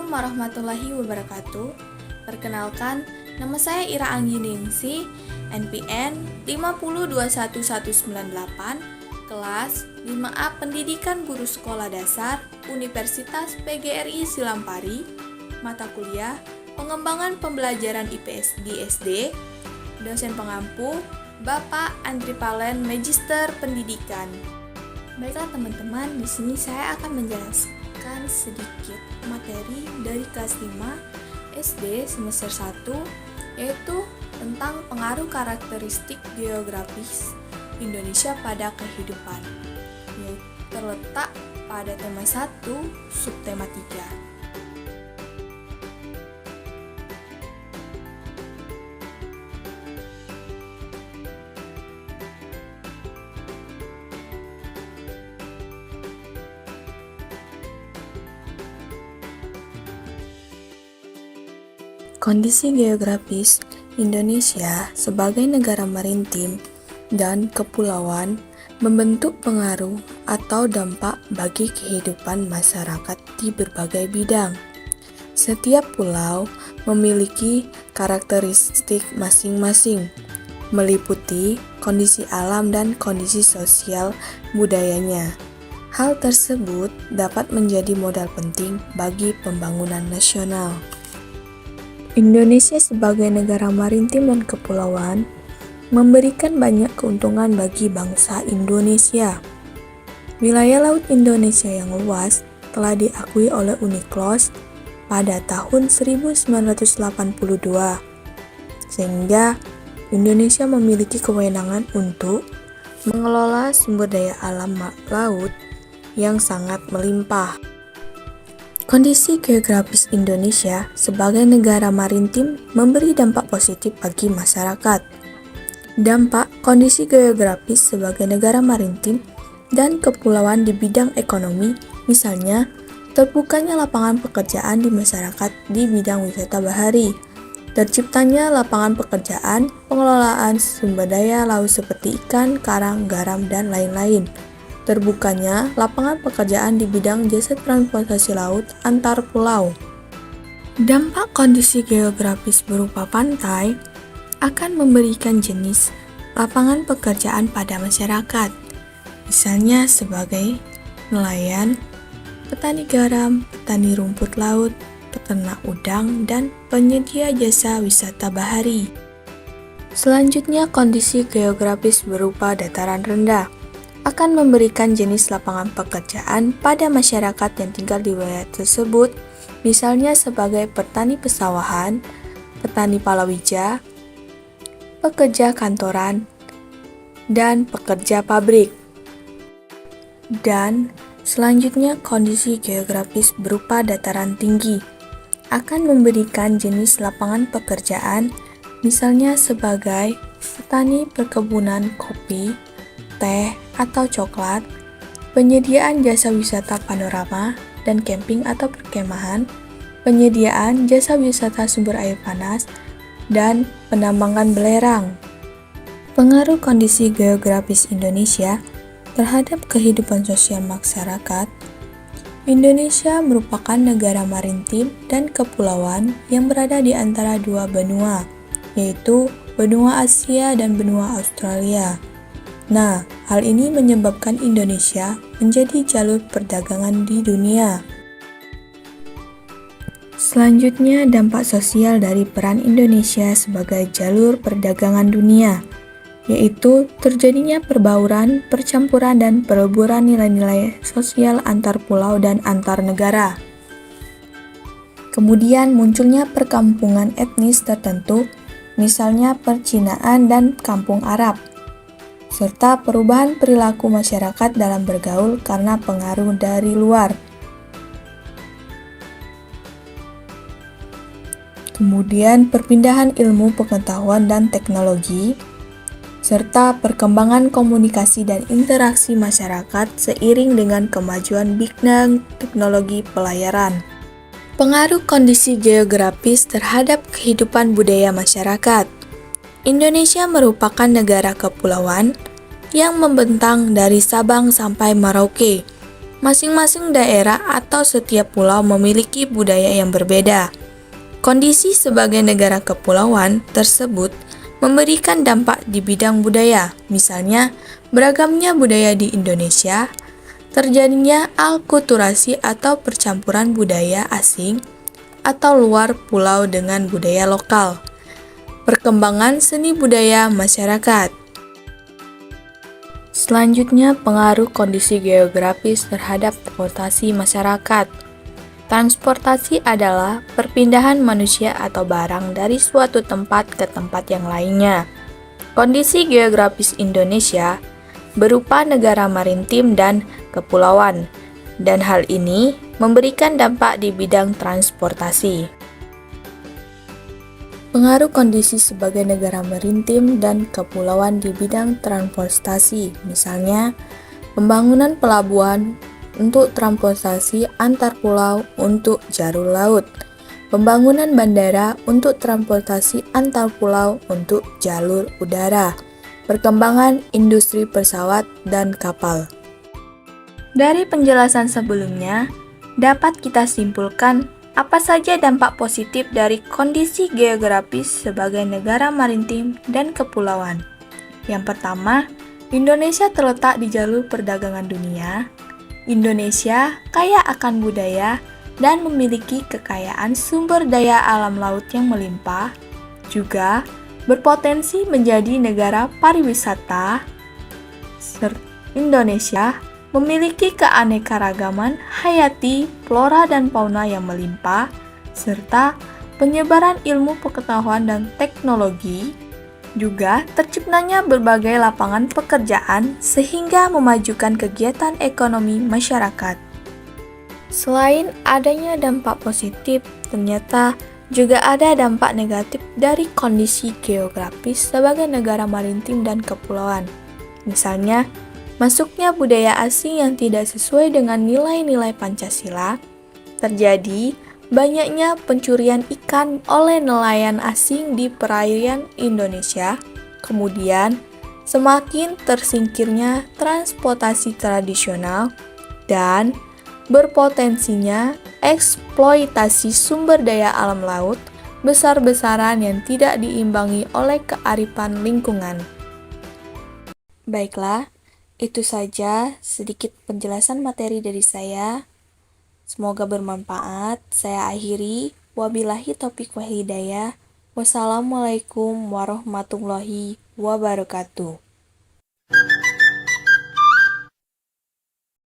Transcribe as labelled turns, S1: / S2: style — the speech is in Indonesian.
S1: Assalamualaikum warahmatullahi wabarakatuh. Perkenalkan, nama saya Ira Angginingsih, NPM 5021198, kelas 5A Pendidikan Guru Sekolah Dasar, Universitas PGRI Silampari, mata kuliah Pengembangan Pembelajaran IPS di SD, dosen pengampu Bapak Andri Palen, Magister Pendidikan. Baiklah teman-teman, di sini saya akan menjelaskan sedikit materi dari kelas 5 SD semester 1, yaitu tentang pengaruh karakteristik geografis Indonesia pada kehidupan, yaitu terletak pada tema 1, subtema 3. Kondisi geografis Indonesia sebagai negara maritim dan kepulauan membentuk pengaruh atau dampak bagi kehidupan masyarakat di berbagai bidang. Setiap pulau memiliki karakteristik masing-masing, meliputi kondisi alam dan kondisi sosial budayanya. Hal tersebut dapat menjadi modal penting bagi pembangunan nasional. Indonesia sebagai negara maritim dan kepulauan memberikan banyak keuntungan bagi bangsa Indonesia. Wilayah laut Indonesia yang luas telah diakui oleh UNCLOS pada tahun 1982, sehingga Indonesia memiliki kewenangan untuk mengelola sumber daya alam laut yang sangat melimpah. Kondisi geografis Indonesia sebagai negara maritim memberi dampak positif bagi masyarakat. Dampak kondisi geografis sebagai negara maritim dan kepulauan di bidang ekonomi, misalnya terbukanya lapangan pekerjaan di masyarakat di bidang wisata bahari, terciptanya lapangan pekerjaan pengelolaan sumber daya laut seperti ikan, karang, garam, dan lain-lain. Terbukanya lapangan pekerjaan di bidang jasa transportasi laut antar pulau. Dampak kondisi geografis berupa pantai akan memberikan jenis lapangan pekerjaan pada masyarakat, misalnya sebagai nelayan, petani garam, petani rumput laut, peternak udang, dan penyedia jasa wisata bahari. Selanjutnya, kondisi geografis berupa dataran rendah akan memberikan jenis lapangan pekerjaan pada masyarakat yang tinggal di wilayah tersebut, misalnya sebagai petani pesawahan, petani palawija, pekerja kantoran, dan pekerja pabrik. Dan selanjutnya, kondisi geografis berupa dataran tinggi akan memberikan jenis lapangan pekerjaan, misalnya sebagai petani perkebunan kopi, teh, atau coklat, penyediaan jasa wisata panorama dan camping atau perkemahan, penyediaan jasa wisata sumber air panas, dan penambangan belerang. Pengaruh kondisi geografis Indonesia terhadap kehidupan sosial masyarakat. Indonesia merupakan negara maritim dan kepulauan yang berada di antara dua benua, yaitu benua Asia dan benua Australia. Nah, hal ini menyebabkan Indonesia menjadi jalur perdagangan di dunia. Selanjutnya, dampak sosial dari peran Indonesia sebagai jalur perdagangan dunia, yaitu terjadinya perbauran, percampuran, dan peleburan nilai-nilai sosial antar pulau dan antar negara. Kemudian munculnya perkampungan etnis tertentu, misalnya percinaan dan kampung Arab, serta perubahan perilaku masyarakat dalam bergaul karena pengaruh dari luar. Kemudian perpindahan ilmu pengetahuan dan teknologi, serta perkembangan komunikasi dan interaksi masyarakat seiring dengan kemajuan bidang teknologi pelayaran. Pengaruh kondisi geografis terhadap kehidupan budaya masyarakat. Indonesia merupakan negara kepulauan yang membentang dari Sabang sampai Merauke. Masing-masing daerah atau setiap pulau memiliki budaya yang berbeda. Kondisi sebagai negara kepulauan tersebut memberikan dampak di bidang budaya, misalnya beragamnya budaya di Indonesia, terjadinya alkulturasi atau percampuran budaya asing atau luar pulau dengan budaya lokal, perkembangan seni budaya masyarakat. Selanjutnya, pengaruh kondisi geografis terhadap transportasi masyarakat. Transportasi adalah perpindahan manusia atau barang dari suatu tempat ke tempat yang lainnya. Kondisi geografis Indonesia berupa negara maritim dan kepulauan, dan hal ini memberikan dampak di bidang transportasi. Pengaruh kondisi sebagai negara maritim dan kepulauan di bidang transportasi, misalnya pembangunan pelabuhan untuk transportasi antar pulau untuk jalur laut, pembangunan bandara untuk transportasi antar pulau untuk jalur udara, perkembangan industri pesawat dan kapal. Dari penjelasan sebelumnya, dapat kita simpulkan apa saja dampak positif dari kondisi geografis sebagai negara maritim dan kepulauan. Yang pertama, Indonesia terletak di jalur perdagangan dunia. Indonesia kaya akan budaya dan memiliki kekayaan sumber daya alam laut yang melimpah, juga berpotensi menjadi negara pariwisata. Indonesia memiliki keanekaragaman hayati, flora dan fauna yang melimpah, serta penyebaran ilmu pengetahuan dan teknologi, juga terciptanya berbagai lapangan pekerjaan sehingga memajukan kegiatan ekonomi masyarakat. Selain adanya dampak positif, ternyata juga ada dampak negatif dari kondisi geografis sebagai negara maritim dan kepulauan. Misalnya, masuknya budaya asing yang tidak sesuai dengan nilai-nilai Pancasila, terjadi banyaknya pencurian ikan oleh nelayan asing di perairan Indonesia, kemudian semakin tersingkirnya transportasi tradisional, dan berpotensinya eksploitasi sumber daya alam laut besar-besaran yang tidak diimbangi oleh kearifan lingkungan. Baiklah, itu saja sedikit penjelasan materi dari saya. Semoga bermanfaat. Saya akhiri. Wabillahi taufiq wal hidayah. Wassalamualaikum warahmatullahi wabarakatuh.